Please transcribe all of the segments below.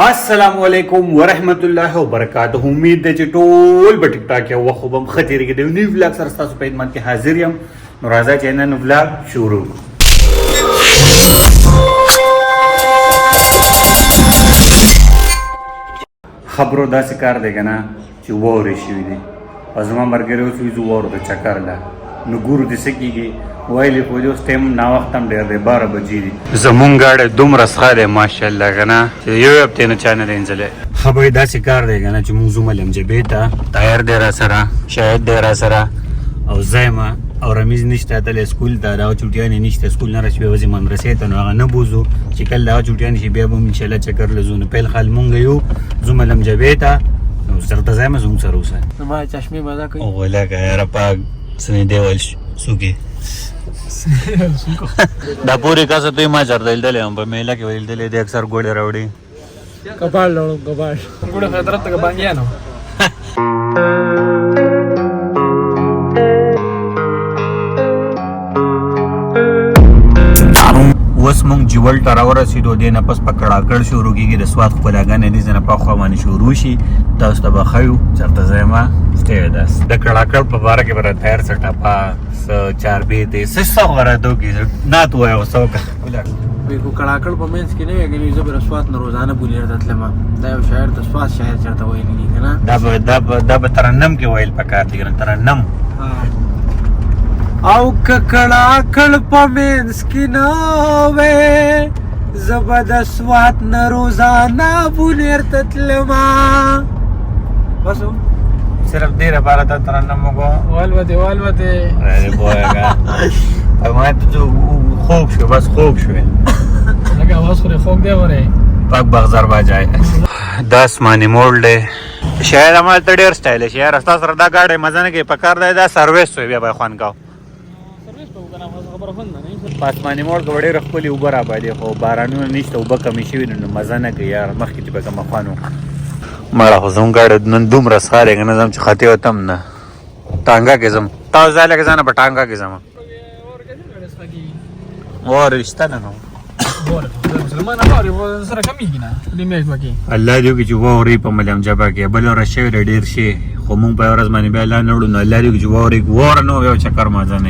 السلام علیکم ورحمت الله وبرکاته. امید ده چې ټول به ټیک ټاک یو وخت به ښه تېرېږي. د یو نوي ولاګ سره ستاسو په خدمت کې حاضر یم. نو راځه چې نن ولاګ شروع کړو. خبرو داسې کار دی که نه چې واورې شوي دي او زما ملګري اوس وي زه واورو ته چکر له نو ګورو دې څه کېږي ویلې خو دې اوس ټایم ناوخت هم ډېر دی 12 بجې دي. زمونږ ګاډی دومره ښه دی ماشاءالله که نه چې یو هفتې نه چا نه دی انځلی. ښه به داسې کار دی که نه چې مونږ ځو ملمجبې ته طاهر دی را سره شاهد دی را سره او زیمه او رمیز نشته تللی سکول ته دغه چوټیانې نشته سکول نه راشي بیا وځي مدرسې ته نو هغه نه بوځو چې کله دغه چوټیانې شي بیا به هم انشاءالله چکر له ځو. نو پیل خال مونږ یو ځو ملمجبې ته نو درته زیمه زموږ سره اوسه زما چشمې مزه کوي او لکه یاره پاک څه دی ویل سوکې دا پورې کاسه دوی ما چېرته لیدلی یم په میله کې به لیدلی دی اکثر ګوړې راوړي کپاړ لړو کپاړ ګوړه فطرت ته بانګیانو اوس مونږ جیول ته راورسېدو دې نه پس په کړاکړ شروع کېږي د سوات ښکلاګانې دې ځای نه پخوا باندې شروع شي تاسو ته به ښیو چېرته ځای ما سټی داس د کړاکړ په باره کې به راته تیار څه ټپه څه چاربیتې څه څه خو به راته وکړي نعت ووایه څه وکړه بیخو کړاکړ په منځ کې نه وی ګنې زه به د سوات نه روزانه بونیر ته تلم دا یو شاعر د سوات شاعر چېرته ویلی دي که نه دا به ترنم کې ویل پکار دي که نه ترنم او ککړاکړ په منځ کې نه وی زه به د سوات نه روزانه بونیر ته تلم بس صرف دې لپاره ته ترنم وکړو والوتې والوتې ارے بویګا ما ته خوب شو بس خوب شوې لکه اواز خورې خوب دی ورې پاک بغزر باجای دا اسماني موړ دی شاید همالته ډېر سټایل شي یاره ستا سره دا ګاډی مزه نه کوي پکار دی دا سرویس وي بیا به یې خوند کوو په اسماني موړ کې به ډېره ښکلې اوبه رابادي خو بارانونه نشته اوبه کمې شوي نو مزه نه کوي یاره مخکې چې به کومه خوند و مړه خو زموږ ګاډی نن دومره ښه دی که نه ځم چې خطې وتم نه ټانګه کې ځم تاسو ځای لکه ځه نه په ټانګه کې ځم اور رشته نه نو الله دې وکړي چې واورې په ملمجبه کې بله ورځ شوې دی ډېر شي خو مونږ په یوه ورځ باندې بیا لا نه وړو نو الله دې وکړي چې واورې واوره نه یو چکر مزه نه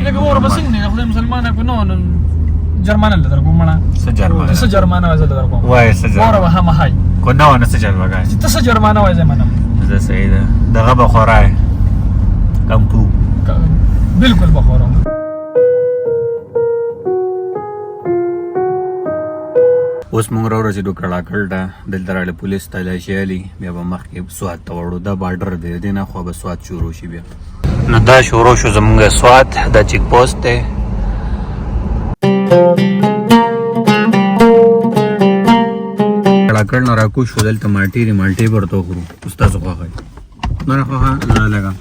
جرمانه له درکو مړه څه جرمانه وای زه درکو وای څه جرمانه وره هم هاي کو نه ونه څه جرمانه وای ته څه جرمانه وای زه منم زه صحیح ده دغه به خورای کمپو بالکل بخورم اوس مونږ راورسېدو کړاکړ ته دلته راغلی پولیس تلاشي علي بیا به مخکې سوات ته وړو دا بارډر دی دې نه خوا به سوات شروع شي بیا نو دا شروع شو زمونږ سوات دا چیک پوسټ دی کړاکړ نه راکوز شو دلته مالټې دي مالټې به ورته وخورو ستاسو خوښه نه خوښه نه لګه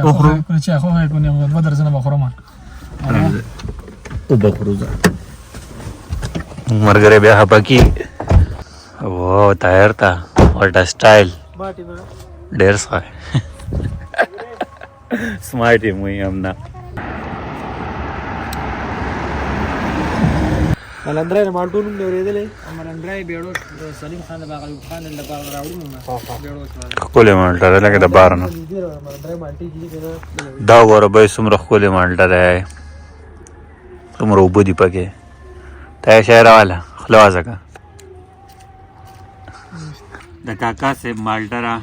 وخورو چې خوښه کو نه دوه درځنه بخورم او بخورو ځه مرګره بیا هپکی واو طاهر تا واټ سټایل ډېر ښه سمارټ یم وایي هم نه ملندرای مالټو نوم دی اورېدلی ملندرای بیړو د سلیم خان د باغ ایوب خان د باغ راوړو نو ښکلې مالټه ده لکه د بار نه دا وګوره بی څومره ښکلې مالټه دی څومره اوبه دي پکې ته یې شی راواله خوله وازه کړه د کاکا صاحب مالټه را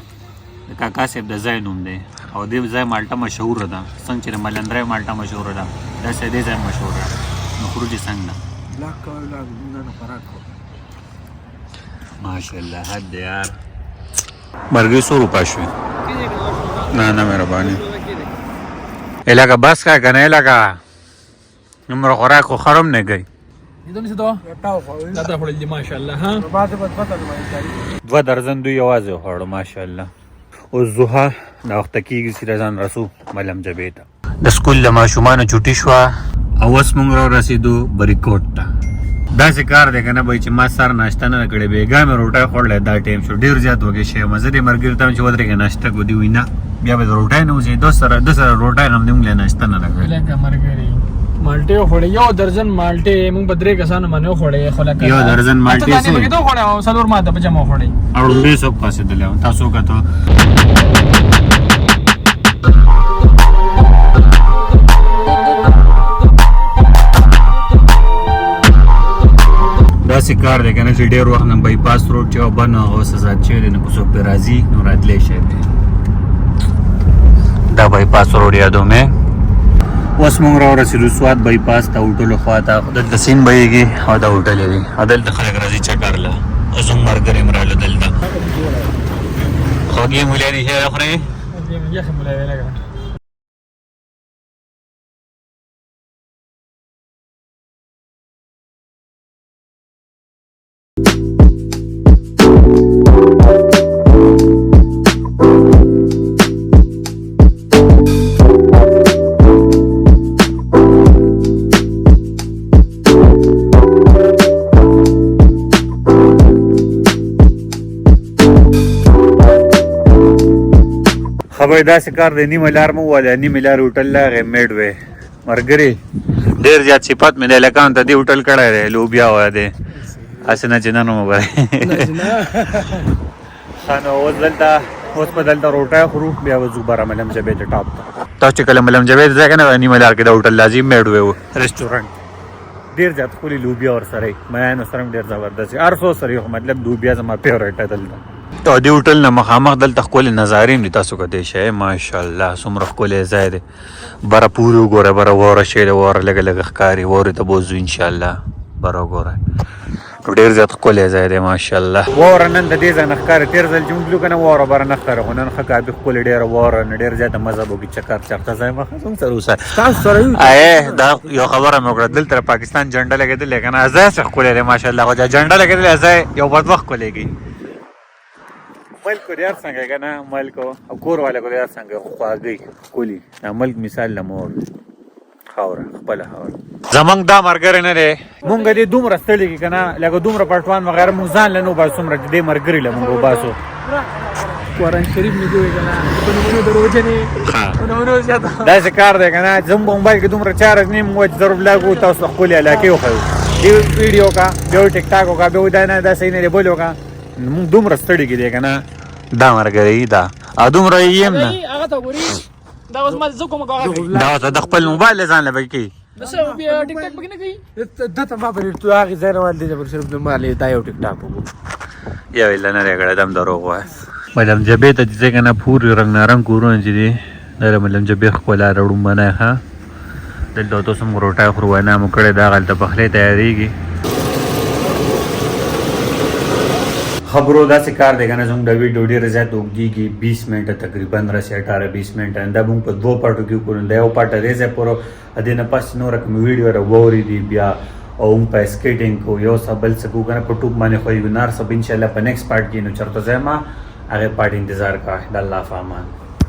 د کاکا صاحب د ځای نوم دی او دې ځای مالټه مشهوره ده څنګه چې د ملندرای مالټه مشهوره ده داسې دې ځای مشهوره ده نو خورو چې څنګه ده ماشاءالله حد دی یار مرګې 100 روپۍ شوې نه نه مهرباني علاقه بس کا که نه علاقه نمره خوراک خو خرم نه کوي دوه درزن دوی یوازې وخوړو ماشاءالله اوس زوحه ناوخته کېږي سیده ځان رسو ملمجبې ته د سکول له ماشومانو چوټي شوه او اوس مونږ راورسېدو بریکوټ ته داسې کار دی که نه بهی چې ما سر ناشته نه ده کړې بېګا مې روټۍ خوړلی دا ټایم شو ډېر زیات وږی شوی زه دې ملګري ته هم چې ودرېږه ناشته کو دي وایي نه بیا به د روټۍ نه وځي ده سره روټۍ هم دې مونږ له ناشته نه ده کړې مالټه خوړې یو درجن مالټه موږ بدرې کسانو باندې خوړې خلک یو درجن مالټې ته نه بګیدو خوړې او څلور ماته په جمع خوړې اړو به سب پاسه دلې تاسو کته داسې کار دی کنه چې ډېر وخت نه بای پاس روډ چې بن او سزا چې نه پوسو په راځي نو راتلې شي دا بای پاس روډ یادو مې اوس موږ را ورسېدو سوات بای پاس ته هوټل خواته دلته سیند بهیږي او دا هوټل دی دلته خلک راځي چکر له زموږ مرګري مراله دلته خوږې مولې دي چې راخورې یخه مولای لګا خبر داسې کار دی نیمه لار مو واله نیمه لار هوټل لاغې میډ وې مرګري ډېر زیات صفات مې د لکان ته دی هوټل کړی دی لوبیا وای دی هسې نه چې نن مو به نو اوس په دلته روټۍ خورو بیا وځو بره ملم جبې ته ټاپ ته تاسو چې کله ملم جبې ته ځئ که نه نیمه لار کې د هوټل لازم میډ وې و رسټورنټ ډېر زیات ښکلي لوبیا ورسره یي میانو سره هم ډېر زبردست هر څه سره یو مطلب لوبیا زما فیورټ دی دلته او دې هوټل نه مخامخ دلته ښکلې نظارې هم دي تاسو کتلی شئ ماشاءالله څومره ښکلی ځای دی بره پورې وګوره بره واوره شی دی واوره لږه لږه ښکاري واورې ته به وځو انشاءالله بره وګوره نو ډېر زیات ښکلی ځای دی ماشاءالله واوره نن د دې ځای نه ښکاري تېر ځل چې موږ تلو که نه واوره بره نه ښکاري خو نن ښه کافي ښکلې ډېره واوره نه ډېر زیاته مزه به وکړي چکر چرته ځای مخه زموږ سره اوسه دا یو خبره مې وکړه دلته د پاکستان جنډه لګېدلې که نه ځای څه ښکلی دی ماشاءالله خو جنډه لګېدلی ځای یو بدبخت ښکلیږي ملک کو ډېر څنګه که نه ملک او کور والا کو ډېر څنګه خواږی ښکلي ملک مثال له مور خاوره خپله خاوره زمونږ دا ملګری نه دی مونږ دې دومره ستړي کړي که نه لکه دومره پټوان وغیره مونږ ځان له نه وباسو څومره چې دې ملګري له مونږ وباسو قرآن شریف مې دوی که نه په نومونو د روژنې په نومونو زیاته داسې کار دی که نه زموږ په موبایل کې دومره چارج نیم وه چې ضرور لاګو تاسو ښکلې علاقې وښیو دې ویډیو کا بیا ټیک ټاک وکړه بیا دا نه دا صحیح نه دی بل وکړه مونږ دومره ستړي کړي دی که نه دا ملګری دا او دومره یې یم نه هغه ته ګوري دا اوس ما زه کوم هغه دا ورته د خپل موبایل ځان له به کوي بس بیا ټیک ټاک پکې نه کوي دته ما پرې تو هغه ځای نه ولدي پر صرف د مالې دا یو ټیک ټاک وګو یا ویل نه لري دم دروغ وای ملم جبې ته چې کنه پورې رنگ نارنګ کورونه چې دي دا ملم جبې خپل راړم بنای ها دلته تاسو موږ روټای خورو نه مو کړه دا غلطه پخلې تیاریږي خبرو داسې کار دی که نه زموږ د ویډیو ډېره زیات اوږدېږي 20 منټه تقریبا رسي 18-20 منټه دا موږ په دوه پاټو کې وکړو دا یو پاټ دې ځای پورې دې نه پس نور کوم ویډیو راووري دي بیا او موږ په سکیټینګ کو یو څه بل څه کو کنه په ټوب باندې خو وینار سب ان شاء الله په نیکسټ پارت کې نو چرته ځای ما هغه پارت انتظار کا د الله فامان